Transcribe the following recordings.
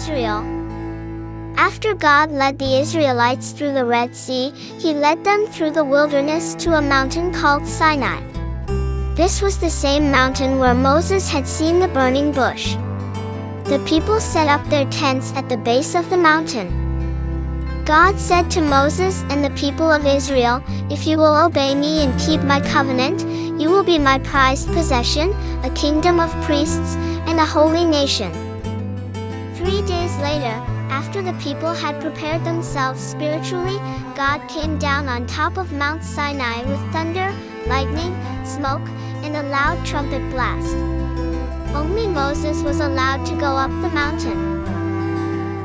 Israel. After God led the Israelites through the Red Sea, he led them through the wilderness to a mountain called Sinai. This was the same mountain where Moses had seen the burning bush. The people set up their tents at the base of the mountain. God said to Moses and the people of Israel, "If you will obey me and keep my covenant, you will be my prized possession, a kingdom of priests, and a holy nation." 3 days later, after the people had prepared themselves spiritually, God came down on top of Mount Sinai with thunder, lightning, smoke, and a loud trumpet blast. Only Moses was allowed to go up the mountain.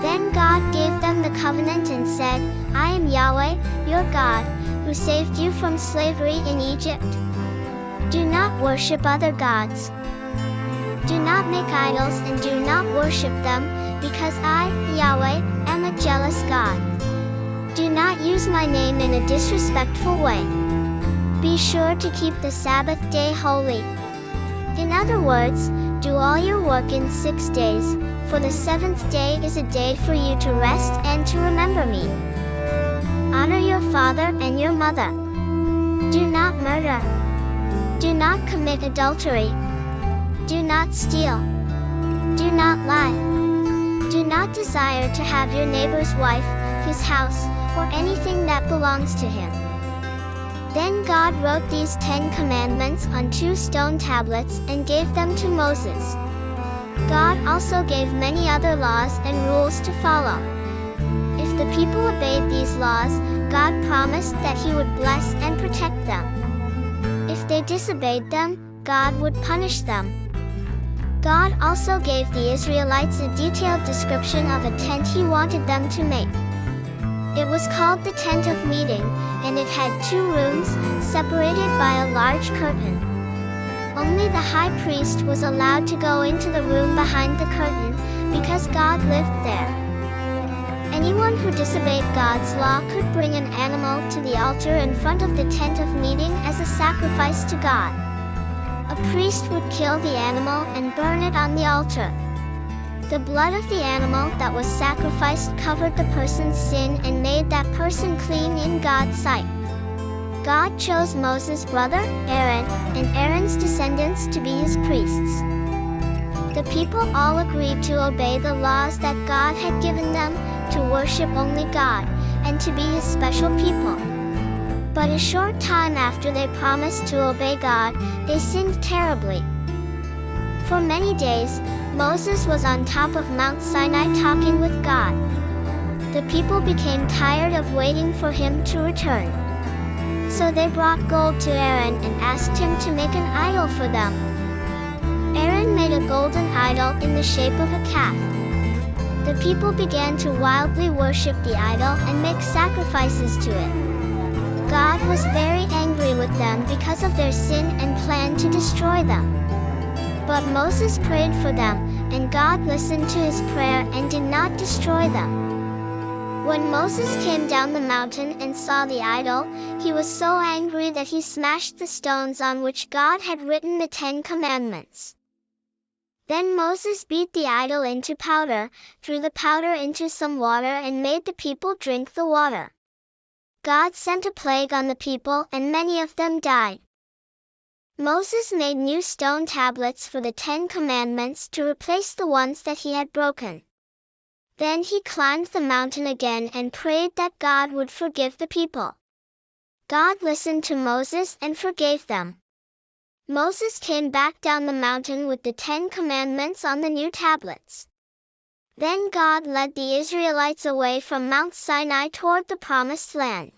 Then God gave them the covenant and said, "I am Yahweh, your God, who saved you from slavery in Egypt. Do not worship other gods. Do not make idols and do not worship them, because I, Yahweh, am a jealous God. Do not use my name in a disrespectful way. Be sure to keep the Sabbath day holy. In other words, do all your work in 6 days, for the seventh day is a day for you to rest and to remember me. Honor your father and your mother. Do not murder. Do not commit adultery. Do not steal. Do not lie. Do not desire to have your neighbor's wife, his house, or anything that belongs to him." Then God wrote these 10 commandments on 2 stone tablets and gave them to Moses. God also gave many other laws and rules to follow. If the people obeyed these laws, God promised that he would bless and protect them. If they disobeyed them, God would punish them. God also gave the Israelites a detailed description of a tent he wanted them to make. It was called the Tent of Meeting, and it had 2 rooms, separated by a large curtain. Only the high priest was allowed to go into the room behind the curtain, because God lived there. Anyone who disobeyed God's law could bring an animal to the altar in front of the Tent of Meeting as a sacrifice to God. A priest would kill the animal and burn it on the altar. The blood of the animal that was sacrificed covered the person's sin and made that person clean in God's sight. God chose Moses' brother, Aaron, and Aaron's descendants to be his priests. The people all agreed to obey the laws that God had given them, to worship only God, and to be his special people. But a short time after they promised to obey God, they sinned terribly. For many days, Moses was on top of Mount Sinai talking with God. The people became tired of waiting for him to return. So they brought gold to Aaron and asked him to make an idol for them. Aaron made a golden idol in the shape of a calf. The people began to wildly worship the idol and make sacrifices to it. God was very angry with them because of their sin and planned to destroy them. But Moses prayed for them, and God listened to his prayer and did not destroy them. When Moses came down the mountain and saw the idol, he was so angry that he smashed the stones on which God had written the 10 commandments. Then Moses beat the idol into powder, threw the powder into some water and made the people drink the water. God sent a plague on the people and many of them died. Moses made new stone tablets for the 10 commandments to replace the ones that he had broken. Then he climbed the mountain again and prayed that God would forgive the people. God listened to Moses and forgave them. Moses came back down the mountain with the 10 commandments on the new tablets. Then God led the Israelites away from Mount Sinai toward the Promised Land.